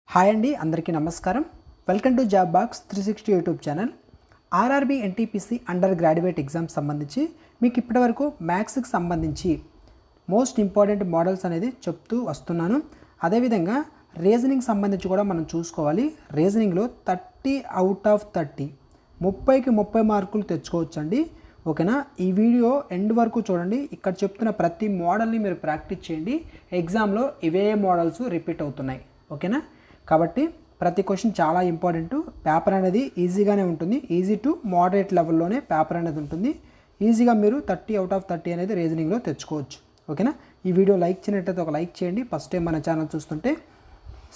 Hi అండి, అందరికీ నమస్కారం. Welcome to job box 360 YouTube channel. RRB NTPC under graduate exams సంబంధించి మీకు ఇప్పటివరకు మ్యాథ్స్కి సంబంధించి మోస్ట్ ఇంపార్టెంట్ మోడల్స్ అనేది చెప్తూ వస్తున్నాను. అదేవిధంగా రీజనింగ్ సంబంధించి కూడా మనం చూసుకోవాలి. రీజనింగ్లో 30 అవుట్ ఆఫ్ 30 30కి 30 మార్కులు తెచ్చుకోవచ్చండి. ఓకేనా? ఈ వీడియో ఎండ్ వరకు చూడండి. ఇక్కడ చెప్తున్న ప్రతి మోడల్ని మీరు ప్రాక్టీస్ చేయండి. ఎగ్జామ్లో ఇవే మోడల్స్ రిపీట్ అవుతున్నాయి. ఓకేనా? కాబట్టి ప్రతి క్వశ్చన్ చాలా ఇంపార్టెంట్. పేపర్ అనేది ఈజీగానే ఉంటుంది. ఈజీ టు మోడరేట్ లెవెల్లోనే పేపర్ అనేది ఉంటుంది. ఈజీగా మీరు 30 అవుట్ ఆఫ్ 30 అనేది రీజనింగ్లో తెచ్చుకోవచ్చు. ఓకేనా? ఈ వీడియో లైక్ చేయనట్టయితే ఒక లైక్ చేయండి. ఫస్ట్ టైం మన ఛానల్ చూస్తుంటే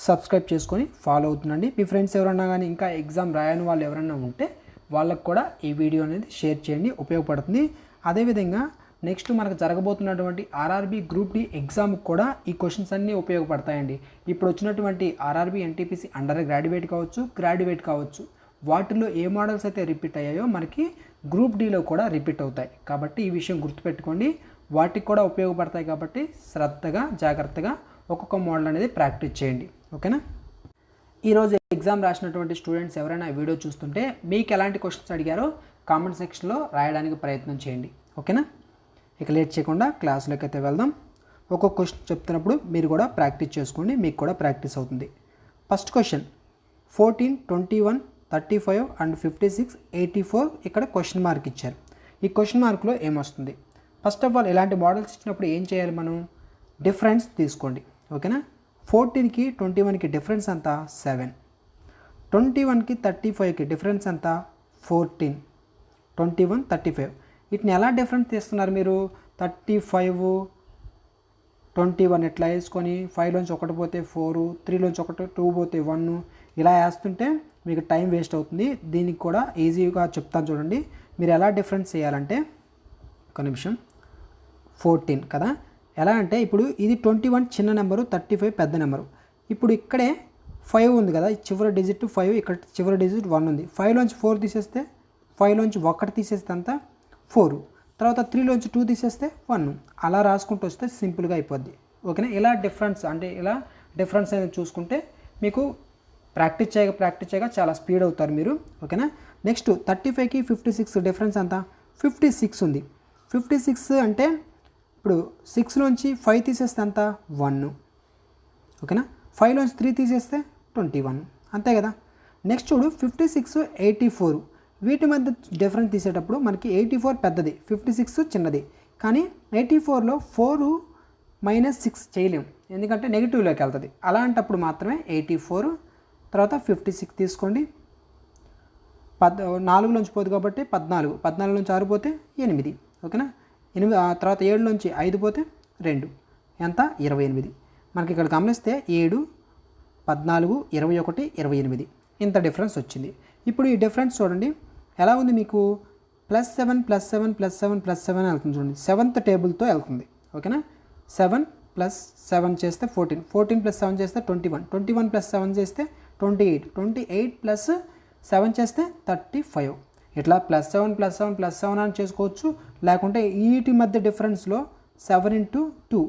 సబ్స్క్రైబ్ చేసుకొని ఫాలో అవుతుండండి. మీ ఫ్రెండ్స్ ఎవరన్నా కానీ ఇంకా ఎగ్జామ్ రాయని వాళ్ళు ఎవరైనా ఉంటే వాళ్ళకు కూడా ఈ వీడియో అనేది షేర్ చేయండి, ఉపయోగపడుతుంది. అదేవిధంగా నెక్స్ట్ మనకు జరగబోతున్నటువంటి ఆర్ఆర్బీ గ్రూప్ డి ఎగ్జామ్కి కూడా ఈ క్వశ్చన్స్ అన్నీ ఉపయోగపడతాయండి. ఇప్పుడు వచ్చినటువంటి ఆర్ఆర్బీ ఎన్టీపీసీ అండర్ గ్రాడ్యుయేట్ కావచ్చు, గ్రాడ్యుయేట్ కావచ్చు, వాటిల్లో ఏ మోడల్స్ అయితే రిపీట్ అయ్యాయో మనకి గ్రూప్ డిలో కూడా రిపీట్ అవుతాయి. కాబట్టి ఈ విషయం గుర్తుపెట్టుకోండి. వాటికి కూడా ఉపయోగపడతాయి. కాబట్టి శ్రద్ధగా జాగ్రత్తగా ఒక్కొక్క మోడల్ అనేది ప్రాక్టీస్ చేయండి. ఓకేనా? ఈరోజు ఎగ్జామ్ రాసినటువంటి స్టూడెంట్స్ ఎవరైనా వీడియో చూస్తుంటే మీకు ఎలాంటి క్వశ్చన్స్ అడిగారో కామెంట్ సెక్షన్లో రాయడానికి ప్రయత్నం చేయండి. ఓకేనా? ఇక లేట్ చేయకుండా క్లాస్లోకి అయితే వెళ్దాం. ఒక్కొక్క క్వశ్చన్ చెప్తున్నప్పుడు మీరు కూడా ప్రాక్టీస్ చేసుకోండి, మీకు కూడా ప్రాక్టీస్ అవుతుంది. ఫస్ట్ క్వశ్చన్ 14, 21, 35 అండ్ 56, 84 ఇక్కడ క్వశ్చన్ మార్క్ ఇచ్చారు. ఈ క్వశ్చన్ మార్క్లో ఏమొస్తుంది? ఫస్ట్ ఆఫ్ ఆల్ ఇలాంటి మోడల్స్ ఇచ్చినప్పుడు ఏం చేయాలి? మనం డిఫరెన్స్ తీసుకోండి. ఓకేనా? 14కి 21కి డిఫరెన్స్ అంతా 7, 21కి 35కి డిఫరెన్స్ అంతా 14, 21, 35. వీటిని ఎలా డిఫరెన్స్ తీస్తున్నారు మీరు? 35, 21 ఎట్లా వేసుకొని 5లోంచి 1 పోతే 4, 3లోంచి 1 2 పోతే 1 ఇలా వేస్తుంటే మీకు టైం వేస్ట్ అవుతుంది. దీనికి కూడా ఈజీగా చెప్తాను చూడండి. మీరు ఎలా డిఫరెన్స్ చేయాలంటే, ఒక నిమిషం, 14 కదా. ఎలా అంటే ఇప్పుడు ఇది 21 చిన్న నెంబరు, 35 పెద్ద నెంబరు. ఇప్పుడు ఇక్కడే 5 ఉంది కదా, చివరి డిజిట్ 5, ఇక్కడ చివరి డిజిట్ 1 ఉంది. 5లోంచి 4 తీసేస్తే, 5లోంచి 1 తీసేస్తే అంతా 4, తర్వాత 3లోంచి 2 తీసేస్తే 1, అలా రాసుకుంటూ వస్తే సింపుల్గా అయిపోద్ది. ఓకేనా? ఇలా డిఫరెన్స్ అంటే ఇలా డిఫరెన్స్ అనేది చూసుకుంటే మీకు ప్రాక్టీస్ చేయగా చాలా స్పీడ్ అవుతారు మీరు. ఓకేనా? నెక్స్ట్ 35కి 56 డిఫరెన్స్ అంతా 56 ఉంది. 56 అంటే ఇప్పుడు 6లోంచి 5 తీసేస్తే అంతా 1. ఓకేనా? 5లోంచి 3 తీసేస్తే 21, అంతే కదా. నెక్స్ట్ చూడు 56, 84. వీటి మధ్య డిఫరెన్స్ తీసేటప్పుడు మనకి 84 పెద్దది, 56 చిన్నది. కానీ 84లో 4 - 6 చేయలేం, ఎందుకంటే నెగిటివ్లోకి వెళ్తుంది. అలాంటప్పుడు మాత్రమే 84 తర్వాత 56 తీసుకోండి. 4లోంచి పోదు కాబట్టి 14, 14లోంచి 6 పోతే 8. ఓకేనా? 8 తర్వాత 7లోంచి 5 పోతే 2, ఎంత? 28. మనకి ఇక్కడ గమనిస్తే 7, 14, 21, 28 ఇంత డిఫరెన్స్ వచ్చింది. ఇప్పుడు ఈ డిఫరెన్స్ చూడండి ఎలా ఉంది మీకు. +7 +7 +7 +7 వెళ్తుంది చూడండి. 7th టేబుల్తో వెళ్తుంది. ఓకేనా? 7 + 7 చేస్తే 14, 14 + 7 చేస్తే 21, 21 + 7 చేస్తే 28, 28 + 7 చేస్తే 35. ఇట్లా +7 +7 +7 అని చేసుకోవచ్చు. లేకుంటే వీటి మధ్య డిఫరెన్స్లో 7 × 2,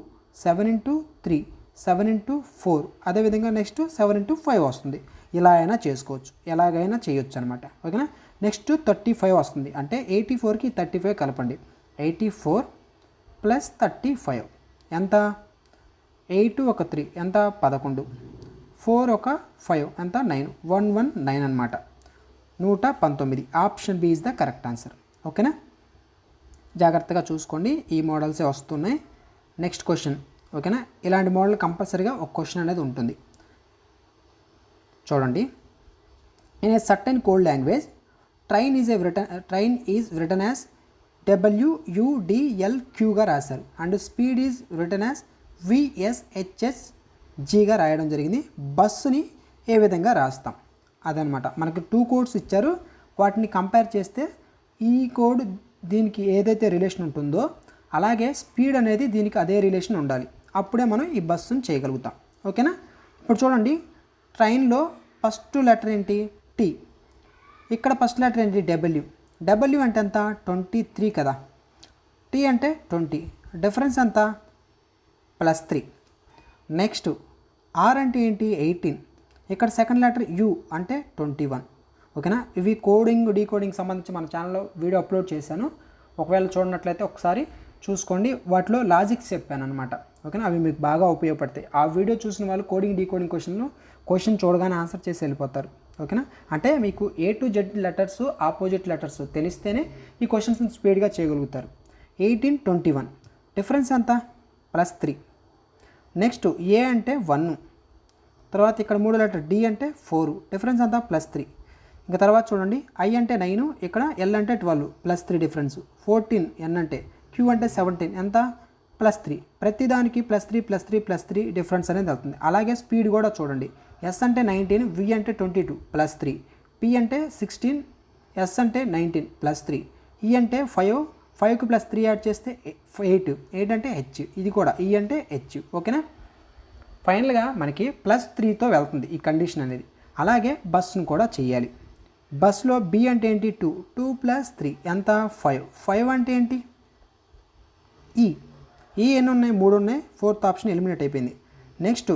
7 × 3, 7 × 4, అదేవిధంగా నెక్స్ట్ 7 × 5 వస్తుంది. ఇలా అయినా చేసుకోవచ్చు, ఎలాగైనా చేయొచ్చు అనమాట. ఓకేనా? నెక్స్ట్ 35 వస్తుంది. అంటే 84కి 35 కలపండి. 84 + 35 ఎంత? 8 ఒక 3 ఎంత? 11, 4 ఒక 5 ఎంత? 9, 119 అనమాట. 119. Option B is the correct answer. ఓకేనా? జాగ్రత్తగా చూసుకోండి, ఈ మోడల్సే వస్తున్నాయి. Next question. ఓకేనా? ఇలాంటి మోడల్ కంపల్సరీగా ఒక క్వశ్చన్ అనేది ఉంటుంది. చూడండి. In a certain code language train is written as WUDLQగా రాశారు and speed is written as VSHSGగా రాయడం జరిగింది. బస్సుని ఏ విధంగా రాస్తాం అదనమాట. మనకి 2 కోడ్స్ ఇచ్చారు. వాటిని కంపేర్ చేస్తే ఈ కోడ్ దీనికి ఏదైతే రిలేషన్ ఉంటుందో అలాగే స్పీడ్ అనేది దీనికి అదే రిలేషన్ ఉండాలి. అప్పుడే మనం ఈ బస్సుని చేయగలుగుతాం. ఓకేనా? ఇప్పుడు చూడండి, ట్రైన్లో ఫస్ట్ లెటర్ ఏంటి? T. ఇక్కడ ఫస్ట్ లెటర్ ఏంటి? W అంటే ఎంత? 23 కదా. T అంటే 20, డిఫరెన్స్ ఎంత? +3. నెక్స్ట్ R అంటే ఏంటి? 18. ఇక్కడ సెకండ్ లెటర్ యు అంటే 21. ఓకేనా. ఇవి కోడింగ్ డీకోడింగ్ సంబంధించి మన ఛానల్లో వీడియో అప్లోడ్ చేశాను. ఒకవేళ చూడనట్లయితే ఒకసారి చూసుకోండి. వాటిలో లాజిక్స్ చెప్పాను అనమాట. ఓకేనా. అవి మీకు బాగా ఉపయోగపడతాయి. ఆ వీడియో చూసిన వాళ్ళు కోడింగ్ డీకోడింగ్ క్వశ్చన్ చూడగానే ఆన్సర్ చేసి వెళ్ళిపోతారు. ఓకేనా. అంటే మీకు A to Z letters opposite letters తెలిస్తేనే ఈ క్వశ్చన్స్ని స్పీడ్గా చేయగలుగుతారు. 18, 21 డిఫరెన్స్ ఎంత? +3. నెక్స్ట్ ఏ అంటే 1. తర్వాత ఇక్కడ 3 లెటర్ డి అంటే 4 డిఫరెన్స్ ఎంత? +3. ఇంకా తర్వాత చూడండి I అంటే 9, ఇక్కడ L అంటే 12 +3 డిఫరెన్స్. 14 N అంటే Q అంటే 17 ఎంత? +3. ప్రతిదానికి +3 డిఫరెన్స్ అనేది అవుతుంది. అలాగే స్పీడ్ కూడా చూడండి. S అంటే 19, V అంటే 22 +3, P అంటే 16, S అంటే 19 +3, E అంటే 5కి +3 యాడ్ చేస్తే 8 అంటే H, ఇది కూడా E అంటే H. ఓకేనా. ఫైనల్గా మనకి +3తో వెళ్తుంది ఈ కండిషన్ అనేది. అలాగే బస్సును కూడా చేయాలి. బస్సులో B అంటే ఏంటి? 2 + 3 ఎంత? 5 అంటే ఏంటి? ఈ ఎన్ని ఉన్నాయి? 3 ఉన్నాయి. 4th ఆప్షన్ ఎలిమినేట్ అయిపోయింది. నెక్స్ట్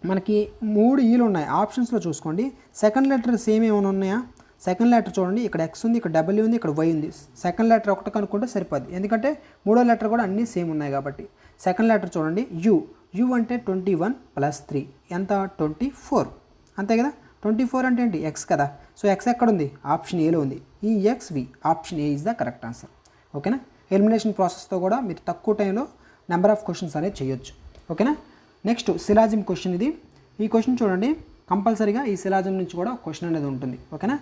మనకి 3 ఈలు ఉన్నాయి. ఆప్షన్స్లో చూసుకోండి. సెకండ్ లెటర్ సేమ్ ఏమైనా ఉన్నాయా? సెకండ్ లెటర్ చూడండి, ఇక్కడ X ఉంది, ఇక్కడ W ఉంది, ఇక్కడ Y ఉంది. సెకండ్ లెటర్ ఒకటి కనుక్కుంటే సరిపోద్ది, ఎందుకంటే మూడో లెటర్ కూడా అన్నీ సేమ్ ఉన్నాయి కాబట్టి. సెకండ్ లెటర్ చూడండి యు అంటే 21 + 3 ఎంత? 24. అంతే కదా. 24 అంటే ఏంటి? X కదా. సో X ఎక్కడుంది? ఆప్షన్ ఏలో ఉంది. ఈ XV option A is the correct answer. ఓకేనా. ఎలిమినేషన్ ప్రాసెస్తో కూడా మీరు తక్కువ టైంలో నెంబర్ ఆఫ్ క్వశ్చన్స్ అనేది చేయొచ్చు. ఓకేనా. నెక్స్ట్ సిలాజిమ్ క్వశ్చన్ ఇది. ఈ క్వశ్చన్ చూడండి, కంపల్సరీగా ఈ సిలాజిమ్ నుంచి కూడా క్వశ్చన్ అనేది ఉంటుంది. ఓకేనా.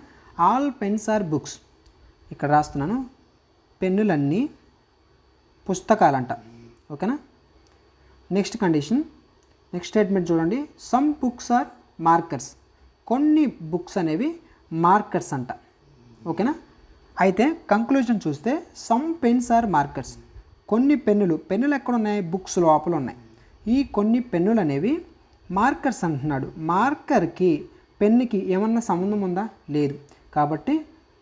ఆల్ పెన్స్ ఆర్ బుక్స్, ఇక్కడ రాస్తున్నాను, పెన్నులన్నీ పుస్తకాలంట. ఓకేనా. నెక్స్ట్ కండిషన్, నెక్స్ట్ స్టేట్మెంట్ చూడండి, సమ్ బుక్స్ ఆర్ మార్కర్స్, కొన్ని బుక్స్ అనేవి మార్కర్స్ అంట. ఓకేనా. అయితే కంక్లూజన్ చూస్తే సమ్ పెన్స్ ఆర్ మార్కర్స్, కొన్ని పెన్నులు ఎక్కడ ఉన్నాయి? బుక్స్ లోపల ఉన్నాయి. ఈ కొన్ని పెన్నులు అనేవి మార్కర్స్ అంటున్నాడు. మార్కర్కి పెన్నుకి ఏమన్నా సంబంధం ఉందా? లేదు. కాబట్టి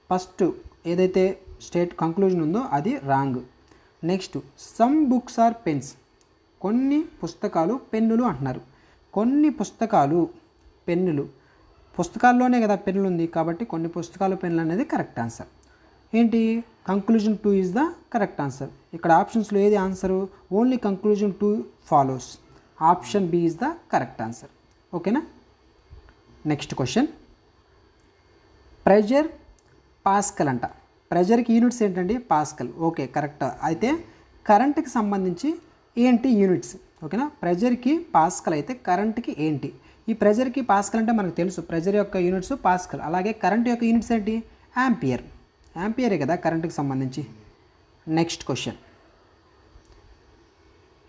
ఫస్ట్ ఏదైతే కంక్లూజన్ ఉందో అది wrong. Next some books are pens, కొన్ని పుస్తకాలు పెన్నులు అంటున్నారు. కొన్ని పుస్తకాలు పెన్నులు, పుస్తకాల్లోనే కదా పెన్నులు ఉంది కాబట్టి కొన్ని పుస్తకాలు పెన్నులు అనేది కరెక్ట్ ఆన్సర్. ఏంటి? Conclusion 2 is the correct answer. ఇక్కడ ఆప్షన్స్లో ఏది answer? Only conclusion 2 follows. Option B is the correct answer. ఓకేనా. నెక్స్ట్ క్వశ్చన్, ప్రెజర్ పాస్కల్ అంట. ప్రెజర్కి యూనిట్స్ ఏంటండి? పాస్కల్. Okay, correct. అయితే కరెంట్కి సంబంధించి ఏంటి యూనిట్స్? ఓకేనా. ప్రెజర్కి పాస్కల్ అయితే కరెంట్కి ఏంటి? ఈ ప్రెజర్కి పాస్కల్ అంటే మనకు తెలుసు, ప్రెజర్ యొక్క యూనిట్స్ పాస్కల్. అలాగే కరెంట్ యొక్క యూనిట్స్ ఏంటి? యాంపియరే కదా కరెంట్కి సంబంధించి. నెక్స్ట్ క్వశ్చన్,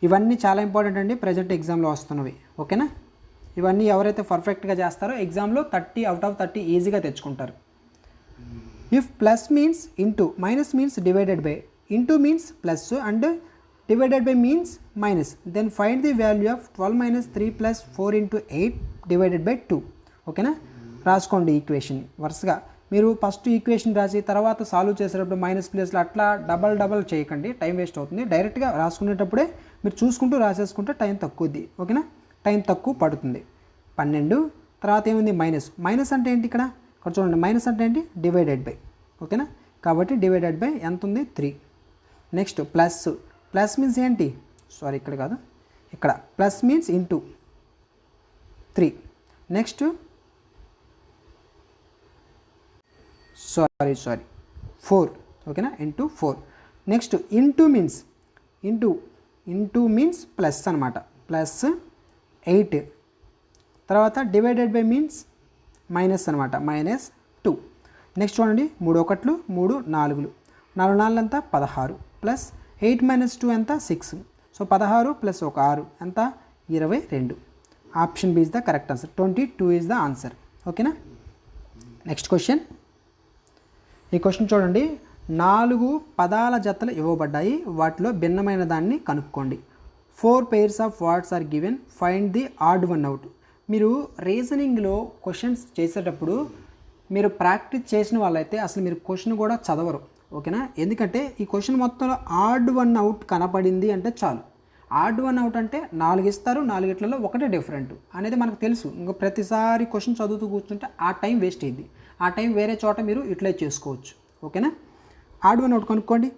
ఇవన్నీ చాలా ఇంపార్టెంట్ అండి, ప్రజెంట్ ఎగ్జామ్లో వస్తున్నవి. ఓకేనా. ఇవన్నీ ఎవరైతే పర్ఫెక్ట్గా చేస్తారో ఎగ్జామ్లో 30 out of 30 ఈజీగా తెచ్చుకుంటారు. If plus means into, minus means divided by, into means plus and divided by means minus, then find the value of 12 - 3 + 4 × 8 divided by 2. ఓకేనా. రాసుకోండి ఈక్వేషన్ వరుసగా. మీరు ఫస్ట్ ఈక్వేషన్ రాసి తర్వాత సాల్వ్ చేసేటప్పుడు మైనస్ ప్లేస్లో అట్లా డబల్ చేయకండి, టైం వేస్ట్ అవుతుంది. డైరెక్ట్గా రాసుకునేటప్పుడే మీరు చూసుకుంటూ రాసేసుకుంటే టైం తక్కువది. ఓకేనా. టైం తక్కువ పడుతుంది. 12 తర్వాత ఏముంది? మైనస్ అంటే ఏంటి? ఇక్కడ చూడండి, మైనస్ అంటే ఏంటి? Divided by. ఓకేనా. కాబట్టి డివైడెడ్ బై ఎంత ఉంది? 3. నెక్స్ట్ ప్లస్ మీన్స్ ఏంటి? సారీ, ఇక్కడ కాదు, ఇక్కడ plus means into 3. Next sorry 4. ఓకేనా. Into 4. Next into means plus అనమాట, +8. తర్వాత డివైడెడ్ బై మీన్స్ మైనస్ అనమాట, -2. నెక్స్ట్ చూడండి, 3 1 3 4 4 4 ఎంత? 16 ప్లస్ 8 - 2 ఎంత? 6. సో 16 + 1 6 ఎంత? 22. Option B is the correct answer. 22 is the answer. ఓకేనా. నెక్స్ట్ క్వశ్చన్, ఈ క్వశ్చన్ చూడండి, 4 పదాల జతలు ఇవ్వబడ్డాయి, వాటిలో భిన్నమైన దాన్ని కనుక్కోండి. 4 pairs of words are given, find the odd one out. మీరు రీజనింగ్లో క్వశ్చన్స్ చేసేటప్పుడు మీరు ప్రాక్టీస్ చేసిన వాళ్ళైతే అసలు మీరు క్వశ్చన్ కూడా చదవరు. ఓకేనా. ఎందుకంటే ఈ క్వశ్చన్ మొత్తంలో ఆడ్ వన్ అవుట్ కనపడింది అంటే చాలు, ఆడ్ వన్ అవుట్ అంటే 4 ఇస్తారు, 4 ఒకటే డిఫరెంట్ అనేది మనకు తెలుసు. ఇంకా ప్రతిసారి క్వశ్చన్ చదువుతూ కూర్చుంటే ఆ టైం వేస్ట్ అయ్యింది. ఆ టైం వేరే చోట మీరు యూటిలైజ్ చేసుకోవచ్చు. ఓకేనా. ఆడ్ వన్ అవుట్ కనుక్కోండి.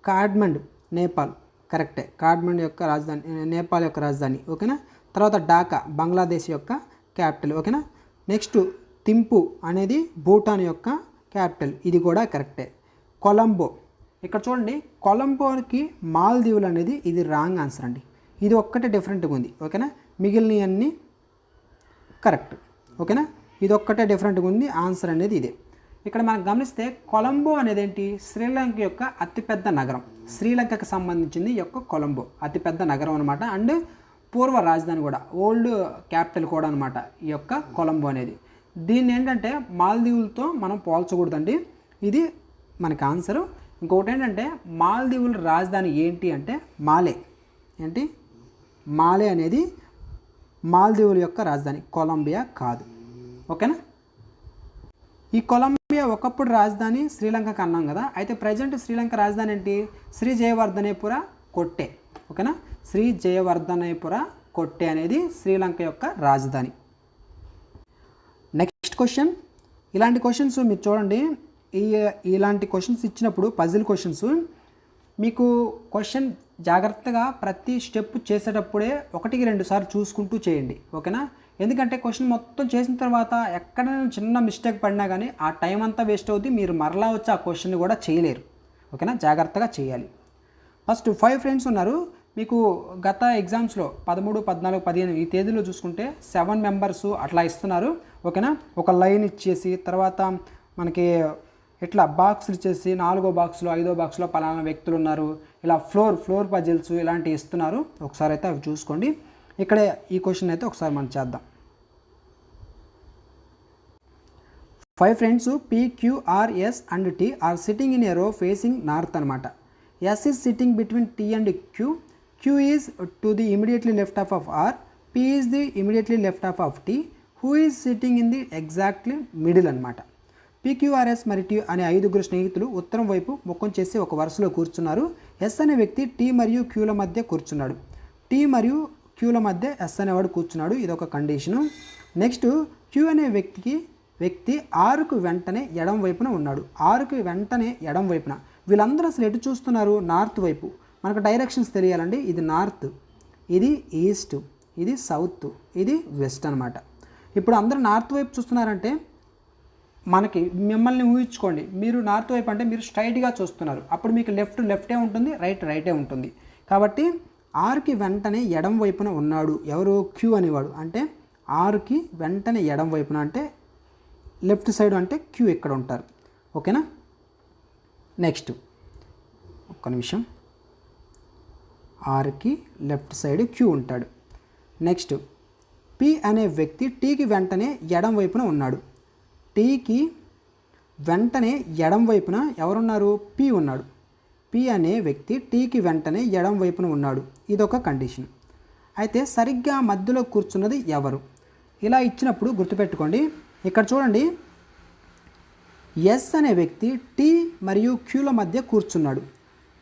కాఠ్మండు నేపాల్, కరెక్టే. కాఠ్మండు యొక్క రాజధాని, నేపాల్ యొక్క రాజధాని. ఓకేనా. తర్వాత ఢాకా బంగ్లాదేశ్ యొక్క క్యాపిటల్. ఓకేనా. నెక్స్ట్ థింపు అనేది భూటాన్ యొక్క క్యాపిటల్, ఇది కూడా కరెక్టే. కొలంబో, ఇక్కడ చూడండి కొలంబోకి మాల్దీవులు అనేది ఇది రాంగ్ ఆన్సర్ అండి. ఇది ఒక్కటే డిఫరెంట్గా ఉంది. ఓకేనా. మిగిలినవి అన్నీ కరెక్ట్. ఓకేనా. ఇది ఒక్కటే డిఫరెంట్గా ఉంది, ఆన్సర్ అనేది ఇదే. ఇక్కడ మనం గమనిస్తే కొలంబో అనేది ఏంటి, శ్రీలంక యొక్క అతిపెద్ద నగరం. శ్రీలంకకు సంబంధించింది ఈ యొక్క కొలంబో అతిపెద్ద నగరం అనమాట. అండ్ పూర్వ రాజధాని కూడా, ఓల్డ్ క్యాపిటల్ కూడా అనమాట ఈ యొక్క కొలంబో అనేది. దీన్ని ఏంటంటే మాల్దీవులతో మనం పోల్చకూడదండి, ఇది మనకి ఆన్సరు. ఇంకొకటి ఏంటంటే మాల్దీవుల రాజధాని ఏంటి అంటే మాలే. ఏంటి, మాలే అనేది మాల్దీవుల యొక్క రాజధాని, కొలంబియా కాదు. ఓకేనా. ఈ కొలంబియా ఒకప్పుడు రాజధాని శ్రీలంకకు అన్నాం కదా, అయితే ప్రజెంట్ శ్రీలంక రాజధాని ఏంటి, శ్రీ జయవర్ధనేపుర కొట్టే. ఓకేనా. శ్రీ జయవర్ధనేపుర కొట్టే అనేది శ్రీలంక యొక్క రాజధాని. నెక్స్ట్ క్వశ్చన్, ఇలాంటి క్వశ్చన్స్ మీరు చూడండి, ఇలాంటి క్వశ్చన్స్ ఇచ్చినప్పుడు పజిల్ క్వశ్చన్స్ మీకు క్వశ్చన్ జాగ్రత్తగా ప్రతి స్టెప్ చేసేటప్పుడే 1-2 సార్లు చూసుకుంటూ చేయండి. ఓకేనా. ఎందుకంటే క్వశ్చన్ మొత్తం చేసిన తర్వాత ఎక్కడైనా చిన్న మిస్టేక్ పడినా కానీ ఆ టైం అంతా వేస్ట్ అవుతుంది, మీరు మరలా వచ్చి ఆ క్వశ్చన్ కూడా చేయలేరు. ఓకేనా. జాగ్రత్తగా చేయాలి. ఫస్ట్ 5 ఫ్రెండ్స్ ఉన్నారు మీకు. గత ఎగ్జామ్స్లో 13, 14, 15 ఈ తేదీలో చూసుకుంటే 7 మెంబర్స్ అట్లా ఇస్తున్నారు. ఓకేనా. ఒక లైన్ ఇచ్చేసి తర్వాత మనకి ఇట్లా బాక్సులు ఇచ్చేసి 4వ బాక్స్లో 5వ బాక్స్లో పలానా వ్యక్తులు ఉన్నారు, ఇలా ఫ్లోర్ పజిల్స్ ఇలాంటివి ఇస్తున్నారు. ఒకసారి అయితే అవి చూసుకోండి. ఇక్కడే ఈ క్వశ్చన్ అయితే ఒకసారి మనం చేద్దాం. 5 friends PQRS and T are sitting in a row facing north అనమాట. S is sitting between T and Q. Q is to the immediately left half of R. P is the immediately left half of T. Who is sitting in the exactly middle అనమాట. PQRS మరియు T అనే 5 స్నేహితులు ఉత్తరం వైపు ముఖం చేసి ఒక వరుసలో కూర్చున్నారు. S అనే వ్యక్తి T మరియు Qల మధ్య కూర్చున్నాడు. T మరియు Qల మధ్య S అనేవాడు కూర్చున్నాడు, ఇది ఒక కండిషను. నెక్స్ట్ Q అనే వ్యక్తి Rకు వెంటనే ఎడం వైపున ఉన్నాడు. Rకు వెంటనే ఎడం వైపున. వీళ్ళందరూ అసలు ఎటు చూస్తున్నారు, నార్త్ వైపు. మనకు డైరెక్షన్స్ తెలియాలండి. ఇది నార్త్, ఇది ఈస్ట్, ఇది సౌత్, ఇది వెస్ట్ అనమాట. ఇప్పుడు అందరూ నార్త్ వైపు చూస్తున్నారంటే మనకి మిమ్మల్ని ఊహించుకోండి, మీరు నార్త్ వైపు అంటే మీరు స్ట్రైట్గా చూస్తున్నారు, అప్పుడు మీకు లెఫ్టే ఉంటుంది, రైటే ఉంటుంది. కాబట్టి ఆర్కి వెంటనే ఎడం వైపున ఉన్నాడు ఎవరు, క్యూ అనేవాడు. అంటే ఆర్కి వెంటనే ఎడం వైపున అంటే లెఫ్ట్ సైడ్ అంటే క్యూ ఇక్కడ ఉంటారు. ఓకేనా. నెక్స్ట్ ఒక్క నిమిషం, ఆర్కి లెఫ్ట్ సైడ్ క్యూ ఉంటాడు. నెక్స్ట్ పి అనే వ్యక్తి టీకి వెంటనే ఎడం వైపున ఉన్నాడు. టీకి వెంటనే ఎడం వైపున ఎవరున్నారు, పి ఉన్నాడు. పి అనే వ్యక్తి టీకి వెంటనే ఎడం వైపున ఉన్నాడు, ఇదొక కండిషన్. అయితే సరిగ్గా మధ్యలో కూర్చున్నది ఎవరు, ఇలా ఇచ్చినప్పుడు గుర్తుపెట్టుకోండి. ఇక్కడ చూడండి, ఎస్ అనే వ్యక్తి టీ మరియు క్యూల మధ్య కూర్చున్నాడు.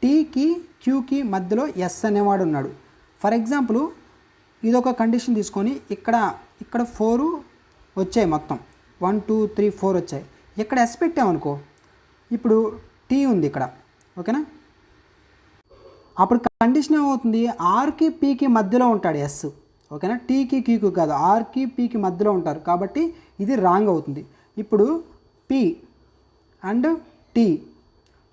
టీకి క్యూకి మధ్యలో ఎస్ అనేవాడు ఉన్నాడు. ఫర్ ఎగ్జాంపుల్ ఇదొక కండిషన్ తీసుకొని ఇక్కడ 4 వచ్చాయి, మొత్తం 1 2 3 4 వచ్చాయి. ఇక్కడ ఎస్ పెట్టామనుకో, ఇప్పుడు టీ ఉంది ఇక్కడ. ఓకేనా. అప్పుడు కండిషన్ ఏమవుతుంది, ఆర్కి పీకి మధ్యలో ఉంటాడు ఎస్. ఓకేనా. టీకి క్యూకి కాదు, ఆర్కి పీకి మధ్యలో ఉంటారు, కాబట్టి ఇది రాంగ్ అవుతుంది. ఇప్పుడు పి అండ్ టీ,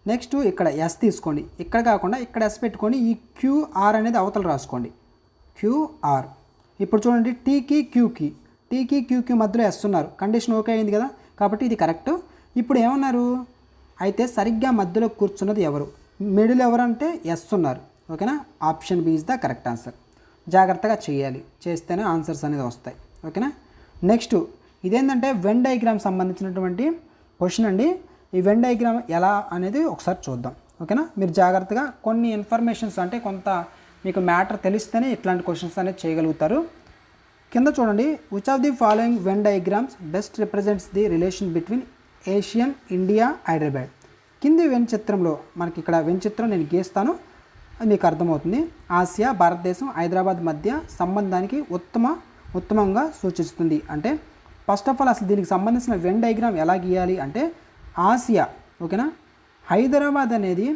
నెక్స్ట్ ఇక్కడ ఎస్ తీసుకోండి, ఇక్కడ కాకుండా ఇక్కడ ఎస్ పెట్టుకొని ఈ క్యూఆర్ అనేది అవతల రాసుకోండి, క్యూఆర్. ఇప్పుడు చూడండి, టీకి క్యూకి మధ్యలో ఎస్ ఉన్నారు, కండిషన్ ఓకే అయింది కదా, కాబట్టి ఇది కరెక్ట్. ఇప్పుడు ఏమన్నారు, అయితే సరిగ్గా మధ్యలో కూర్చున్నది ఎవరు, మిడిల్ ఎవరంటే ఎస్ ఉన్నారు. ఓకేనా. Option B is the correct answer. జాగ్రత్తగా చేయాలి, చేస్తేనే ఆన్సర్స్ అనేది వస్తాయి. ఓకేనా. నెక్స్ట్ ఇదేంటంటే వెన్ డయాగ్రామ్ సంబంధించినటువంటి క్వశ్చన్ అండి. ఈ వెన్ డయాగ్రామ్ ఎలా అనేది ఒకసారి చూద్దాం. ఓకేనా. మీరు జాగ్రత్తగా కొన్ని ఇన్ఫర్మేషన్స్ అంటే కొంత మీకు మ్యాటర్ తెలిస్తేనే ఇట్లాంటి క్వశ్చన్స్ అనేది చేయగలుగుతారు. కింద చూడండి, which of the following Venn diagrams best represents the relation between Asian, India, Hyderabad. కింది వెన్ చిత్రంలో మనకి ఇక్కడ వెన్ చిత్రం నేను గీస్తాను, అది మీకు అర్థమవుతుంది. ఆసియా భారతదేశం హైదరాబాద్ మధ్య సంబంధానికి ఉత్తమంగా సూచిస్తుంది. అంటే ఫస్ట్ ఆఫ్ ఆల్ అసలు దీనికి సంబంధించిన వెన్ డయాగ్రామ్ ఎలా గీయాలి అంటే ఆసియా, ఓకేనా, హైదరాబాద్ అనేది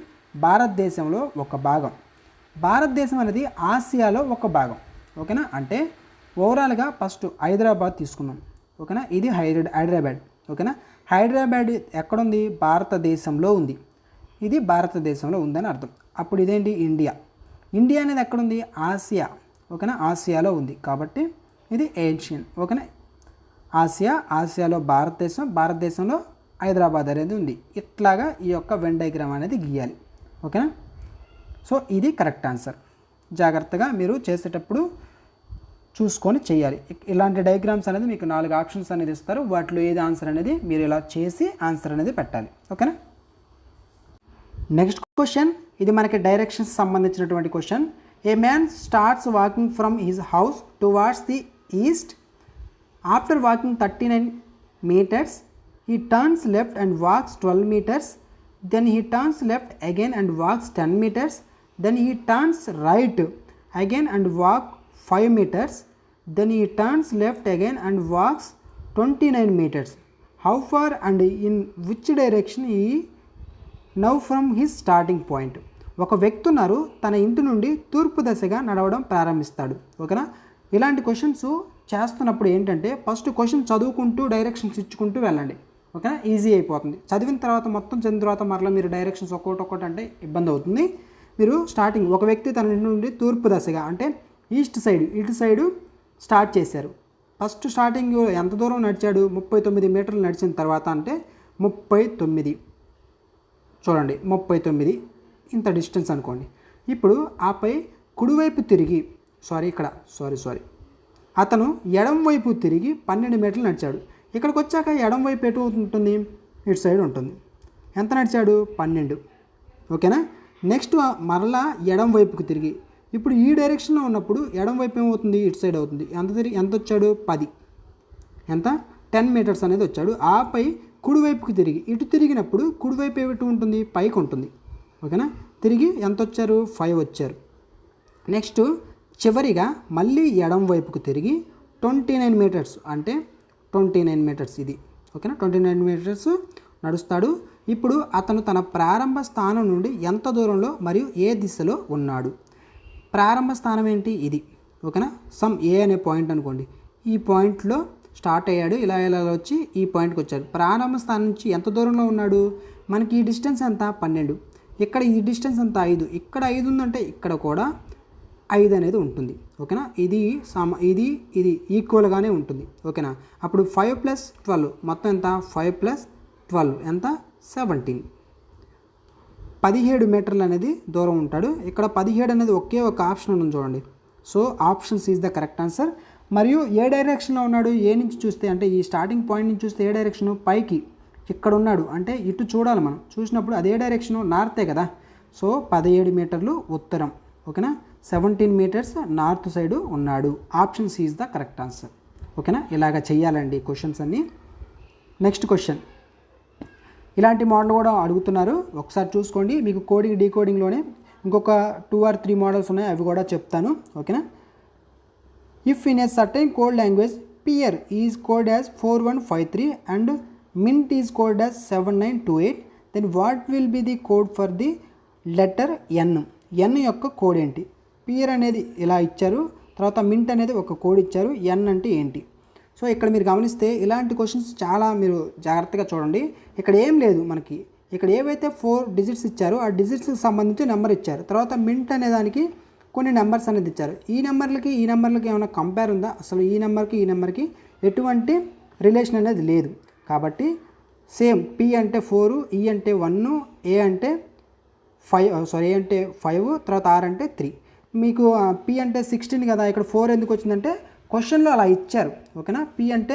భారతదేశంలో ఒక భాగం, భారతదేశం అనేది ఆసియాలో ఒక భాగం, ఓకేనా. అంటే ఓవరాల్గా ఫస్ట్ హైదరాబాద్ తీసుకున్నాం, ఓకేనా. ఇది హైదరాబాద్, ఓకేనా. హైదరాబాద్ ఎక్కడుంది? భారతదేశంలో ఉంది. ఇది భారతదేశంలో ఉందని అర్థం. అప్పుడు ఇదేంటి? ఇండియా. ఇండియా అనేది ఎక్కడుంది? ఆసియా, ఓకేనా, ఆసియాలో ఉంది. కాబట్టి ఇది ఏషియన్, ఓకేనా. ఆసియాలో భారతదేశంలో హైదరాబాద్ అనేది ఉంది. ఇట్లాగా ఈ యొక్క వెన్ డయాగ్రామ్ అనేది గీయాలి, ఓకేనా. సో ఇది కరెక్ట్ ఆన్సర్. జాగ్రత్తగా మీరు చేసేటప్పుడు చూసుకొని చేయాలి. ఇలాంటి డయాగ్రామ్స్ అనేది మీకు 4 ఆప్షన్స్ అనేది ఇస్తారు. వాటిలో ఏది ఆన్సర్ అనేది మీరు ఇలా చేసి ఆన్సర్ అనేది పెట్టాలి, ఓకేనా. నెక్స్ట్ క్వశ్చన్, ఇది మనకి డైరెక్షన్స్ సంబంధించినటువంటి question. A man starts walking from his house towards the east. After walking 39 meters, he turns left and walks 12 meters. Then he turns left again and walks 10 meters. Then he turns right again and walks 5 meters. Then he turns left again and walks 29 meters. How far and in which direction he now from his starting point? ఒక వ్యక్తి ఉన్నారు, తన ఇంటి నుండి తూర్పు దిశగా నడవడం ప్రారంభిస్తాడు, ఓకేనా. ఇలాంటి క్వశ్చన్స్ చేస్తున్నప్పుడు ఏంటంటే ఫస్ట్ క్వశ్చన్ చదువుకుంటూ డైరెక్షన్స్ ఇచ్చుకుంటూ వెళ్ళండి, ఓకేనా. ఈజీ అయిపోతుంది. చదివిన తర్వాత మరలా మీరు డైరెక్షన్స్ ఒక్కొక్కటి అంటే ఇబ్బంది అవుతుంది. మీరు స్టార్టింగ్ ఒక వ్యక్తి తన ఇంటి నుండి తూర్పు దశగా అంటే ఈస్ట్ సైడ్ ఇటు సైడు స్టార్ట్ చేశారు. ఫస్ట్ స్టార్టింగ్ ఎంత దూరం నడిచాడు? 39 మీటర్లు నడిచిన తర్వాత అంటే 39, చూడండి 39 ఇంత డిస్టెన్స్ అనుకోండి. ఇప్పుడు ఆపై కుడివైపు తిరిగి అతను ఎడం వైపు తిరిగి 12 మీటర్లు నడిచాడు. ఇక్కడికి వచ్చాక ఎడం వైపు ఎటు ఉంటుంది? ఇటు సైడ్ ఉంటుంది. ఎంత నడిచాడు? 12, ఓకేనా. నెక్స్ట్ మరలా ఎడం వైపుకి తిరిగి ఇప్పుడు ఈ డైరెక్షన్లో ఉన్నప్పుడు ఎడం వైపు ఏమవుతుంది? ఇటు సైడ్ అవుతుంది. ఎంత వచ్చాడు? 10, ఎంత 10 మీటర్స్ అనేది వచ్చాడు. ఆపై కుడివైపుకి తిరిగి ఇటు తిరిగినప్పుడు కుడివైపు ఎటు ఉంటుంది? పైకి ఉంటుంది, ఓకేనా. తిరిగి ఎంత వచ్చారు? 5 వచ్చారు. నెక్స్ట్ చివరిగా మళ్ళీ ఎడం వైపుకు తిరిగి 29 మీటర్స్ అంటే 29 మీటర్స్ ఇది, ఓకేనా. 29 మీటర్స్ నడుస్తాడు. ఇప్పుడు అతను తన ప్రారంభ స్థానం నుండి ఎంత దూరంలో మరియు ఏ దిశలో ఉన్నాడు? ప్రారంభ స్థానం ఏంటి? ఇది, ఓకేనా. సమ్ ఏ అనే పాయింట్ అనుకోండి. ఈ పాయింట్లో స్టార్ట్ అయ్యాడు, ఇలా వచ్చి ఈ పాయింట్కి వచ్చాడు. ప్రారంభ స్థానం నుంచి ఎంత దూరంలో ఉన్నాడు? మనకి ఈ డిస్టెన్స్ ఎంత? 12. ఇక్కడ ఈ డిస్టెన్స్ ఎంత? 5. ఇక్కడ 5 ఉందంటే ఇక్కడ కూడా 5 అనేది ఉంటుంది, ఓకేనా. ఇది ఈక్వల్గానే ఉంటుంది, ఓకేనా. అప్పుడు 5 + 12 మొత్తం ఎంత? 5 + 12 ఎంత? 17. 17 మీటర్లు అనేది దూరం ఉంటాడు. ఇక్కడ 17 అనేది ఒకే ఒక ఆప్షన్ ఉంది చూడండి. So options is the correct answer. మరియు ఏ డైరెక్షన్లో ఉన్నాడు? ఏ నుంచి చూస్తే అంటే ఈ స్టార్టింగ్ పాయింట్ నుంచి చూస్తే ఏ డైరెక్షను? పైకి ఇక్కడ ఉన్నాడు అంటే ఇటు చూడాలి మనం. చూసినప్పుడు అదే డైరెక్షను నార్తే కదా. సో 17 మీటర్లు ఉత్తరం, ఓకేనా. 17 మీటర్స్ నార్త్ సైడు ఉన్నాడు. Option C is the correct answer, ఓకేనా. ఇలాగ చెయ్యాలండి క్వశ్చన్స్ అన్నీ. నెక్స్ట్ క్వశ్చన్, ఇలాంటి మోడల్ కూడా అడుగుతున్నారు, ఒకసారి చూసుకోండి. మీకు కోడింగ్ డీకోడింగ్లోనే ఇంకొక 2 or 3 మోడల్స్ ఉన్నాయి, అవి కూడా చెప్తాను, ఓకేనా. If in a certain code language pear is coded as 4153 and mint is coded as 7928, then what will be the code for the letter N? N యొక్క కోడ్ ఏంటి? పియర్ అనేది ఇలా ఇచ్చారు, తర్వాత మింట్ అనేది ఒక కోడ్ ఇచ్చారు, ఎన్ అంటే ఏంటి? సో ఇక్కడ మీరు గమనిస్తే ఇలాంటి క్వశ్చన్స్ చాలా మీరు జాగ్రత్తగా చూడండి. ఇక్కడ ఏం లేదు మనకి. ఇక్కడ ఏవైతే 4 డిజిట్స్ ఇచ్చారో ఆ డిజిట్స్కి సంబంధించి నెంబర్ ఇచ్చారు. తర్వాత మింట్ అనే దానికి కొన్ని నెంబర్స్ అనేది ఇచ్చారు. ఈ నెంబర్లకి ఏమైనా కంపేర్ ఉందా? అసలు ఈ నెంబర్కి ఎటువంటి రిలేషన్ అనేది లేదు. కాబట్టి సేమ్ పి అంటే 4, ఈ అంటే 1, ఏ అంటే 5, తర్వాత ఆర్ అంటే 3. మీకు పి అంటే 16 కదా, ఇక్కడ 4 ఎందుకు వచ్చిందంటే క్వశ్చన్లో అలా ఇచ్చారు, ఓకేనా. పి అంటే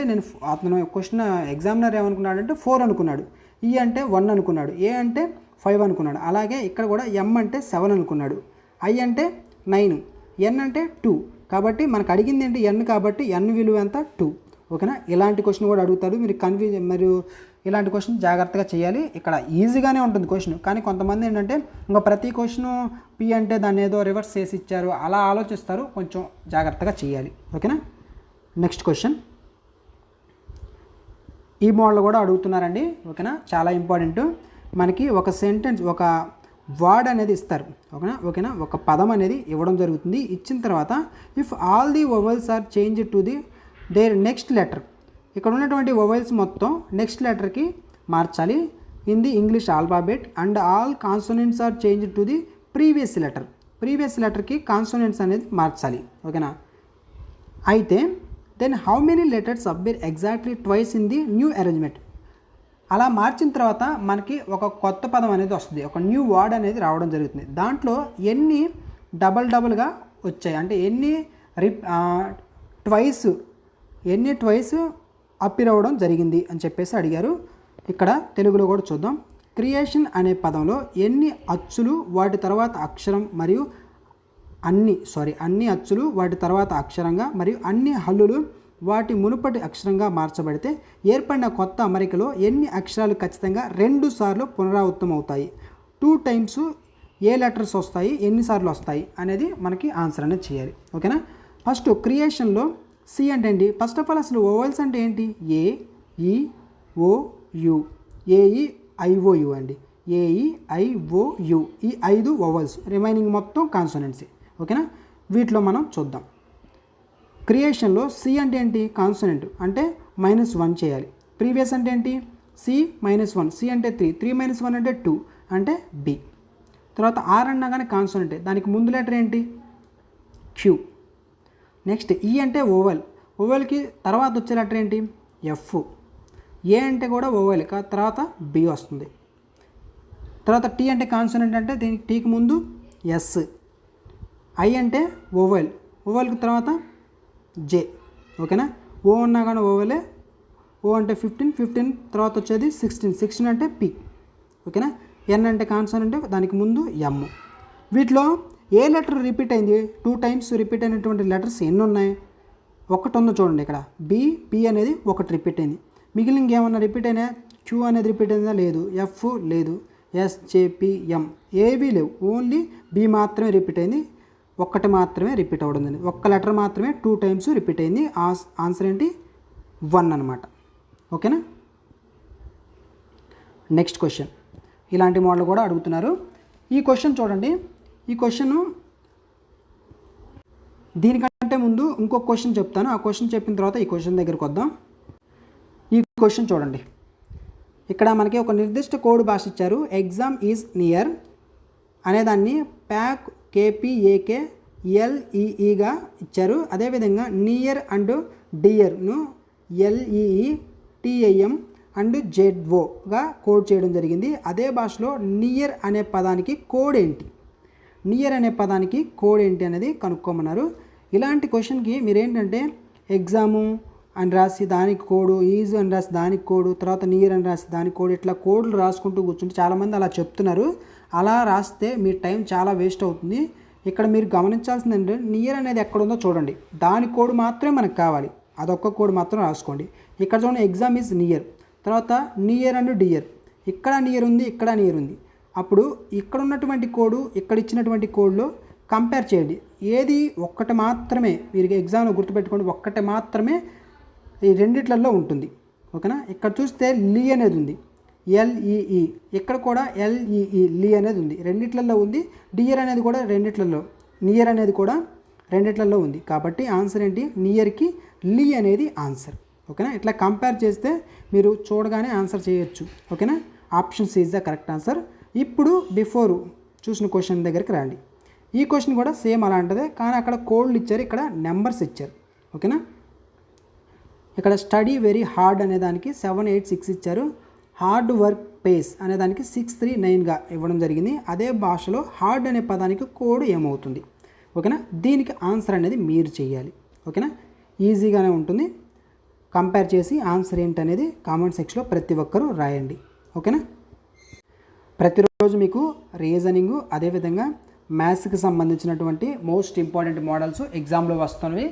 అతను క్వశ్చన్ ఎగ్జామినర్ ఏమనుకున్నాడంటే 4 అనుకున్నాడు, ఈ అంటే 1 అనుకున్నాడు, ఏ అంటే 5 అనుకున్నాడు. అలాగే ఇక్కడ కూడా ఎం అంటే 7 అనుకున్నాడు, ఐ అంటే 9, ఎన్ అంటే 2. కాబట్టి మనకు అడిగింది ఏంటి? ఎన్. కాబట్టి ఎన్ విలువ ఎంత? 2, ఓకేనా. ఇలాంటి క్వశ్చన్ కూడా అడుగుతాడు. మీరు మరియు ఇలాంటి క్వశ్చన్ జాగ్రత్తగా చేయాలి. ఇక్కడ ఈజీగానే ఉంటుంది క్వశ్చన్, కానీ కొంతమంది ఏంటంటే ఇంకా ప్రతి క్వశ్చన్ పి అంటే దాన్ని ఏదో రివర్స్ చేసి ఇచ్చారు అలా ఆలోచిస్తారు. కొంచెం జాగ్రత్తగా చేయాలి. ఓకేనా. నెక్స్ట్ క్వశ్చన్ ఈ మోడల్ కూడా అడుగుతున్నారండి. ఓకేనా, చాలా ఇంపార్టెంట్. మనకి ఒక సెంటెన్స్, ఒక వర్డ్ అనేది ఇస్తారు. ఓకేనా, ఒక పదం అనేది ఇవ్వడం జరుగుతుంది. ఇచ్చిన తర్వాత if all the vowels are change to the their next letter, ఇక్కడ ఉన్నటువంటి వొవెల్స్ మొత్తం నెక్స్ట్ లెటర్కి మార్చాలి in the English alphabet and all consonants are change to the previous లెటర్కి కాన్సోనెంట్స్ అనేది మార్చాలి. ఓకేనా. అయితే then how many letters appear exactly twice in the new arrangement. అలా మార్చిన తర్వాత మనకి ఒక కొత్త పదం అనేది వస్తుంది, ఒక న్యూ వర్డ్ అనేది రావడం జరుగుతుంది. దాంట్లో ఎన్ని డబల్గా వచ్చాయి అంటే ఎన్ని ట్వైస్ అప్పీర్ అవ్వడం జరిగింది అని చెప్పేసి అడిగారు. ఇక్కడ తెలుగులో కూడా చూద్దాం. క్రియేషన్ అనే పదంలో ఎన్ని అచ్చులు వాటి తర్వాత అక్షరం మరియు అన్ని అచ్చులు వాటి తర్వాత అక్షరంగా మరియు అన్ని హల్లులు వాటి మునుపటి అక్షరంగా మార్చబడితే ఏర్పడిన కొత్త అమరికలో ఎన్ని అక్షరాలు ఖచ్చితంగా 2 సార్లు పునరావృతం అవుతాయి. 2 టైమ్స్ ఏ లెటర్స్ వస్తాయి, ఎన్నిసార్లు వస్తాయి అనేది మనకి ఆన్సర్ అనేది చేయాలి. ఓకేనా. ఫస్ట్ క్రియేషన్లో సి అంటే ఏంటి? ఫస్ట్ ఆఫ్ ఆల్ అసలు ఓవెల్స్ అంటే ఏంటి? ఏ, ఈ, ఓ, యు, ఏఈ, ఐఓయు అండి. ఏఈ, ఐఓయు ఈ 5 ఓవెల్స్, రిమైనింగ్ మొత్తం కాన్సోనెంట్స్. ఓకేనా. వీటిలో మనం చూద్దాం. క్రియేషన్లో సి అంటే ఏంటి? కాన్సోనెంట్ అంటే -1 చేయాలి. ప్రీవియస్ అంటే ఏంటి? సి -1, సి అంటే 3, 3 - 1 అంటే 2 అంటే బి. తర్వాత ఆర్ అన్నా కానీ కాన్సోనెంట్, దానికి ముందు లెటర్ ఏంటి? క్యూ. నెక్స్ట్ ఈ అంటే ఓవెల్కి తర్వాత వచ్చే లెటర్ ఏంటి? ఎఫ్. ఏ అంటే కూడా ఓవెల్, తర్వాత బి వస్తుంది. తర్వాత టీ అంటే కాన్సోనెంట్ అంటే దీనికి టీకి ముందు ఎస్. ఐ అంటే ఓవెల్కి తర్వాత జే. ఓకేనా. ఓ అన్నా కానీ ఓవెలే. ఓ అంటే 15 తర్వాత వచ్చేది 16 అంటే పి. ఓకేనా. ఎన్ అంటే కాన్సోనెంట్, దానికి ముందు ఎమ్. వీటిలో ఏ లెటర్ రిపీట్ అయింది? 2 టైమ్స్ రిపీట్ అయినటువంటి లెటర్స్ ఎన్ని ఉన్నాయి? ఒకటి ఉందో చూడండి ఇక్కడ. పి అనేది ఒకటి రిపీట్ అయింది. మిగిలిన ఇంకేమన్నా రిపీట్ అయినా? క్యూ అనేది రిపీట్ అయిందా? లేదు. ఎఫ్ లేదు. ఎస్, జేపిఎం ఏవీ లేవు. ఓన్లీ బి మాత్రమే రిపీట్ అయింది. ఒక్కటి మాత్రమే రిపీట్ అవ్వడం జరిగింది. ఒక్క లెటర్ మాత్రమే 2 టైమ్స్ రిపీట్ అయింది. ఆన్సర్ ఏంటి? 1 అనమాట. ఓకేనా. నెక్స్ట్ క్వశ్చన్ ఇలాంటి మోడల్ కూడా అడుగుతున్నారు. ఈ క్వశ్చన్ చూడండి. ఈ క్వశ్చన్ దీనికంటే ముందు ఇంకొక క్వశ్చన్ చెప్తాను. ఆ క్వశ్చన్ చెప్పిన తర్వాత ఈ క్వశ్చన్ దగ్గరికి వద్దాం. ఈ క్వశ్చన్ చూడండి. ఇక్కడ మనకి ఒక నిర్దిష్ట కోడ్ భాష ఇచ్చారు. ఎగ్జామ్ ఈజ్ నియర్ అనేదాన్ని ప్యాక్ కేపీఏకే ఎల్ఈఈగా ఇచ్చారు. అదేవిధంగా నియర్ అండ్ డియర్ను ఎల్ఈఈ టిఐఎం అండ్ జెడ్ఓగా కోడ్ చేయడం జరిగింది. అదే భాషలో నియర్ అనే పదానికి కోడ్ ఏంటి? అనేది కనుక్కోమన్నారు. ఇలాంటి క్వశ్చన్కి మీరేంటంటే ఎగ్జాము అని రాసి దానికి కోడు, ఈజ్ అని రాసి దానికి కోడు, తర్వాత నియర్ అని రాసి దానికి కోడు, ఇట్లా కోడ్లు రాసుకుంటూ కూర్చుంటే చాలామంది అలా చెప్తున్నారు. అలా రాస్తే మీ టైం చాలా వేస్ట్ అవుతుంది. ఇక్కడ మీరు గమనించాల్సింది ఏంటంటే నియర్ అనేది ఎక్కడ ఉందో చూడండి. దాని కోడ్ మాత్రమే మనకు కావాలి. అదొక్క కోడ్ మాత్రం రాసుకోండి. ఇక్కడ చూడండి, ఎగ్జామ్ ఈజ్ నియర్, తర్వాత నియర్ అండ్ డియర్. ఇక్కడ నియర్ ఉంది, ఇక్కడ నియర్ ఉంది. అప్పుడు ఇక్కడ ఉన్నటువంటి కోడు, ఇక్కడ ఇచ్చినటువంటి కోడ్లో కంపేర్ చేయండి. ఏది ఒక్కటి మాత్రమే మీరు ఎగ్జామ్లో గుర్తుపెట్టుకోండి, ఒక్కటి మాత్రమే ఈ రెండిట్లలో ఉంటుంది. ఓకేనా. ఇక్కడ చూస్తే లీ అనేది ఉంది, ఎల్ఈఈ. ఇక్కడ కూడా ఎల్ఈఈ లీ అనేది ఉంది, రెండిట్లలో ఉంది. డియర్ అనేది కూడా రెండిట్లలో, నియర్ అనేది కూడా రెండిట్లలో ఉంది. కాబట్టి ఆన్సర్ ఏంటి? నియర్కి లీ అనేది ఆన్సర్. ఓకేనా. ఇట్లా కంపేర్ చేస్తే మీరు చూడగానే ఆన్సర్ చేయొచ్చు. ఓకేనా. Option C is the correct answer. ఇప్పుడు బిఫోర్ చూసిన క్వశ్చన్ దగ్గరికి రండి. ఈ క్వశ్చన్ కూడా సేమ్ అలాంటిదే, కానీ అక్కడ కోడ్లు ఇచ్చారు, ఇక్కడ నెంబర్స్ ఇచ్చారు. ఓకేనా. ఇక్కడ స్టడీ వెరీ హార్డ్ అనే దానికి 786 ఇచ్చారు. హార్డ్ వర్క్ పేస్ అనే దానికి 639గా ఇవ్వడం జరిగింది. అదే భాషలో హార్డ్ అనే పదానికి కోడ్ ఏమవుతుంది? ఓకేనా. దీనికి ఆన్సర్ అనేది మీరు చేయాలి. ఓకేనా. ఈజీగానే ఉంటుంది. కంపేర్ చేసి ఆన్సర్ ఏంటనేది కామెంట్ సెక్షన్లో ప్రతి ఒక్కరూ రాయండి. ఓకేనా. ప్రతిరోజు మీకు రీజనింగు, అదేవిధంగా మ్యాథ్స్కి సంబంధించినటువంటి మోస్ట్ ఇంపార్టెంట్ మోడల్స్ ఎగ్జామ్లో వస్తున్నవి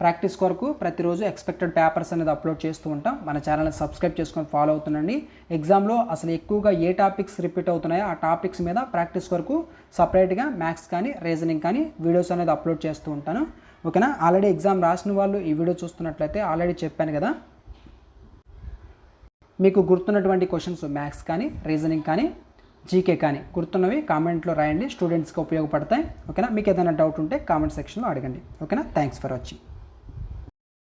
ప్రాక్టీస్ కొరకు ప్రతిరోజు ఎక్స్పెక్టెడ్ పేపర్స్ అనేది అప్లోడ్ చేస్తూ ఉంటాం. మన ఛానల్ని సబ్స్క్రైబ్ చేసుకొని ఫాలో అవుతుండండి. ఎగ్జామ్లో అసలు ఎక్కువగా ఏ టాపిక్స్ రిపీట్ అవుతున్నాయో ఆ టాపిక్స్ మీద ప్రాక్టీస్ కొరకు సపరేట్గా మ్యాథ్స్ కానీ రీజనింగ్ కానీ వీడియోస్ అనేది అప్లోడ్ చేస్తూ ఉంటాను. ఓకేనా? ఆల్రెడీ ఎగ్జామ్ రాసిన వాళ్ళు ఈ వీడియో చూస్తున్నట్లయితే ఆల్రెడీ చెప్పాను కదా, మీకు గుర్తున్నటువంటి క్వశ్చన్స్ మ్యాథ్స్ కానీ రీజనింగ్ కానీ జీకే కానీ గుర్తున్నవి కామెంట్లో రాయండి, స్టూడెంట్స్కి ఉపయోగపడతాయి. ఓకేనా? మీకు ఏదైనా డౌట్ ఉంటే కామెంట్ సెక్షన్లో అడగండి. ఓకేనా? Thanks for watching.